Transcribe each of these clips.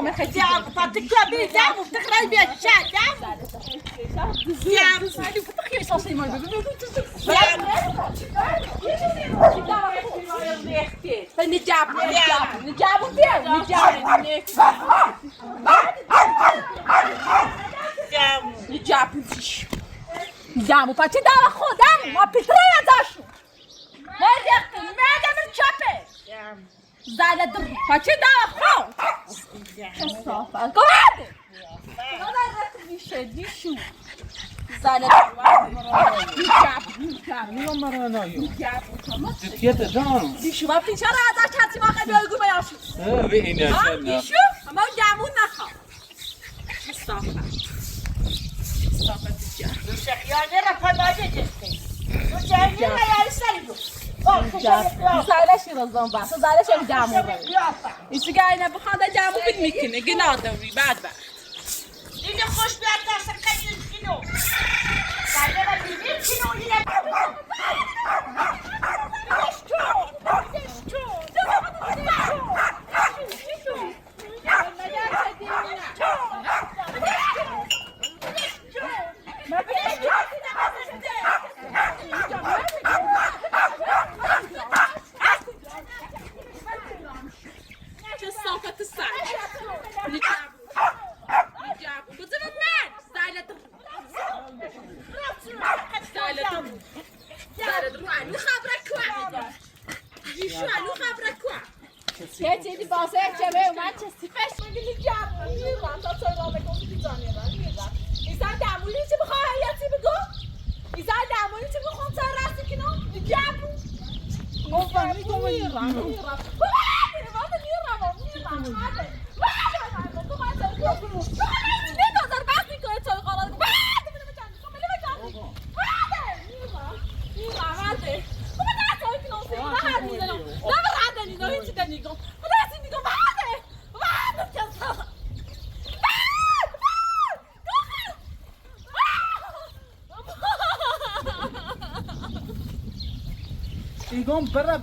همه خیلی جام پاتیکا جام تخرج بیا جام جام سالی فتخی ساسی ما ببین جامو پاچه دارا خودم ما پیتره نداشتم مردم چپه زاله در پاچه دارا خود کسافت گوهد گوهد میشه دیشو زاله نیا مرانایو دیت جان دیشو ما پیچه را ازش کسی ما خیلی بگو بیاشو به اینه دیشو اما جامون نخواه کسافت شخیانه را پناهی جستی تو جایی نیاری سری دو زایلش نیرازم بس زایلش هم جامون رو ایسی که اینه بخوانده جامون بید میکنه گناه دوری بعد دیگه خوش بیاد دست کنی کینو زایده را بیدیم کینو اینه ایگون برا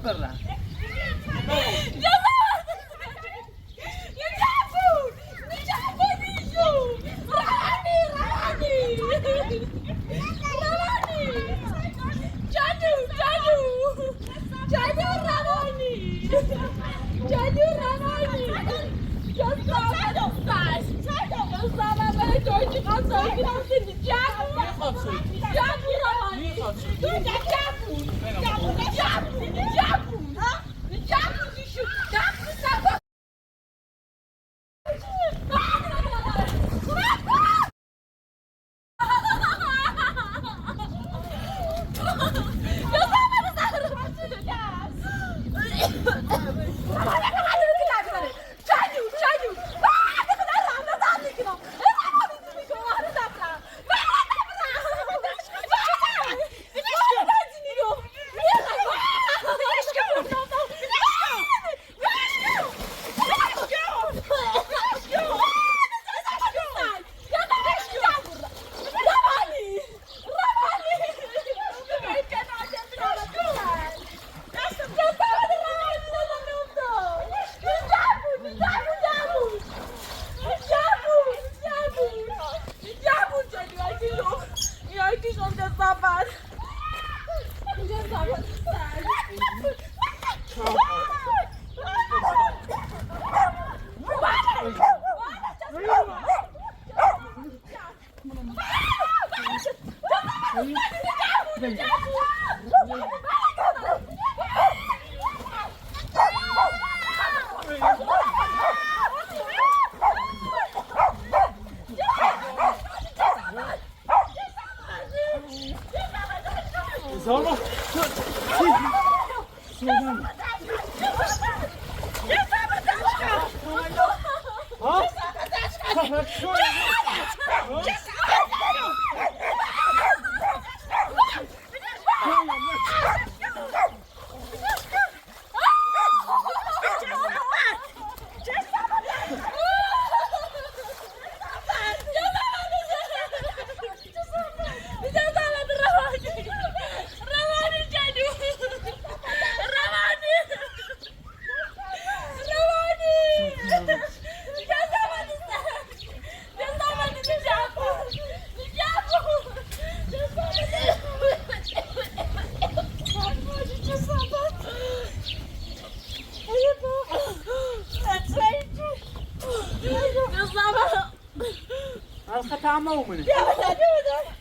الخطأ مؤمنة يا ولد يا ولد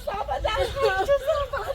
صعبة صعبة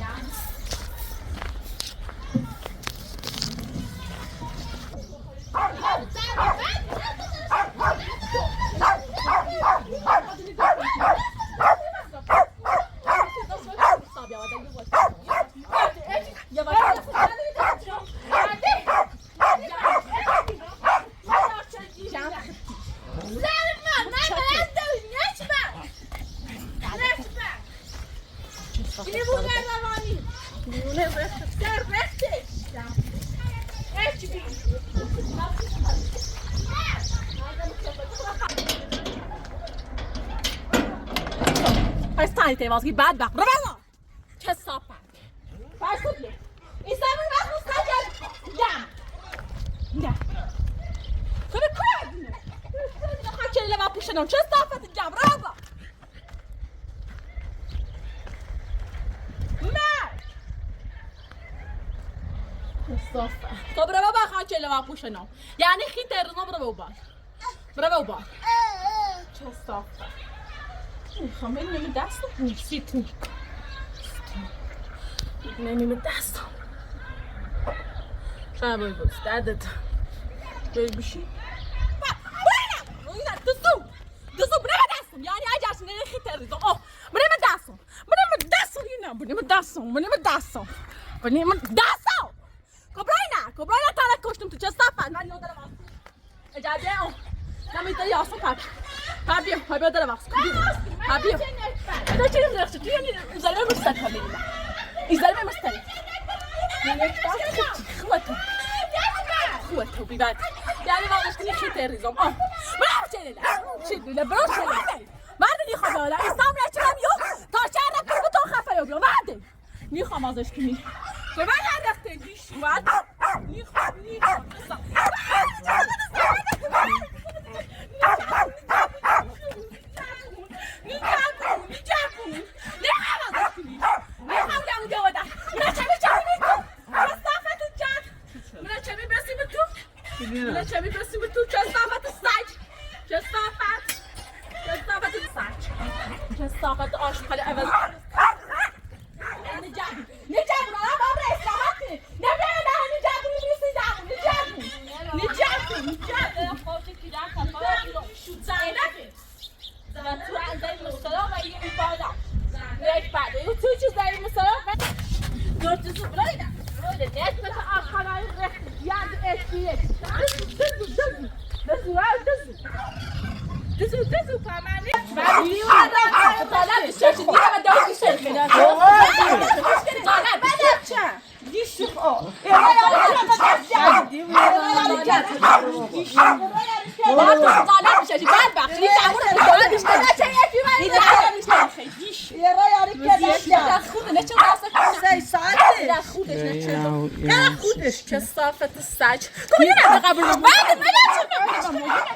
Yeah. لیمون روانی لیمونه در رفتش هرچی بگی پس تانی تیوازگی بعد بق رو بزن چه صافت پس کدیه این زمین وقت مستن یم خب کردینه نخواه چلی لبا پوشنم چه صافت جم رو بزن صافت خب رو بابا خواه چلی لبا پوشنم یعنی خیلی ترزنم رو بابا چه صافت میخوام بینیم دستم نیستی نمیمه دستم شما باید بست دردت باید بشی دستم بریم دستم یعنی اجرش نره خیلی تریزم بریم دستم کبراینا تانه کشتم تو چه صفت من یادم واسه اجازه اون نمیده یاسم پابیو پابیو داره واسه پابیو ده چی نمیشه تو یعنی زلمه مستقلی زلمه مستقلی خوته بیبد یعنی واقعا خیلی تریزم من چه براش مردی خدا لا اسلام نچرم یو تا چهار کنم تو خفه یو بعد میخوام ازش کنی به من انداخته دیش بعد میخوام صافت آشغال عوض كثافة الساج كلنا نقابل بعد ما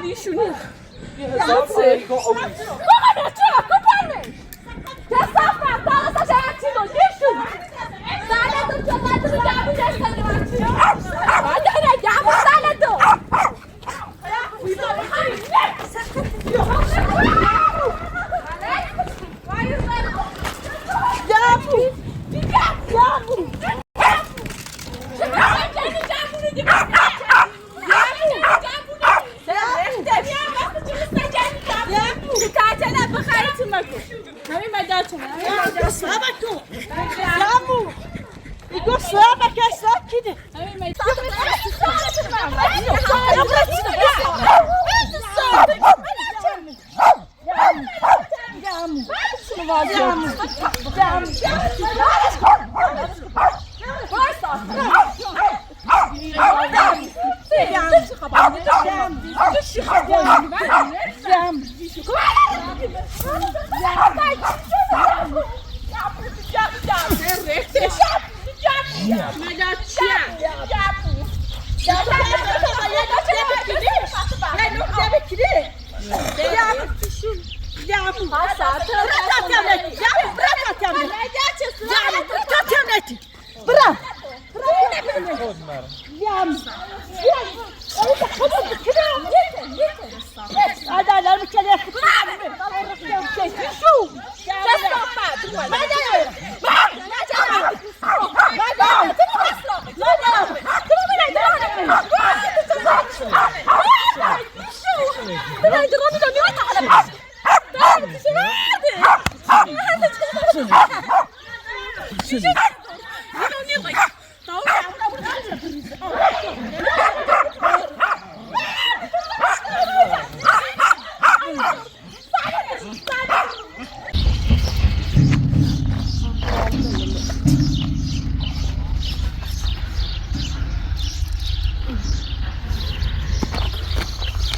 ایشونی Sorry, go over. بابا چرا کپرمش کسافت دارست چی رو دیشون سالتو چقدر رو جابو دستن من چی آداره جابو سالتو جابو جابو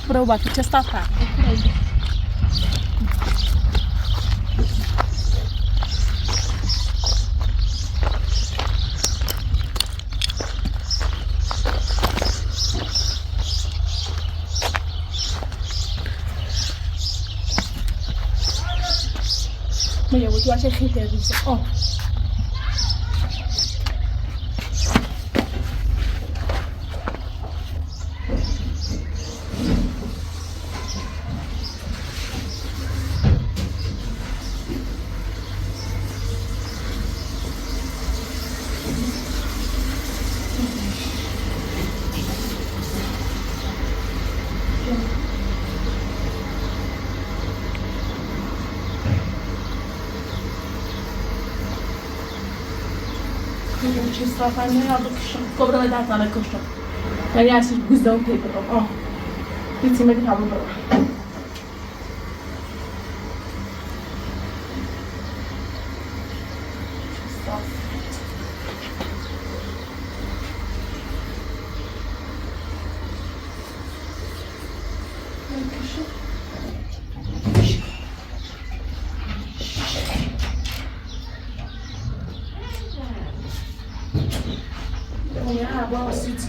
Prova che c'è stata. Ma io tu hai finito di oh. Ci sta facendo cobra le date alla coscia. Ragazzi, questo è un tempo. Oh. Insieme di cavolo però. Ci sta. يا بابا سيدي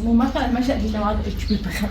مو مثلا مشهد اللي وضعك بالبخير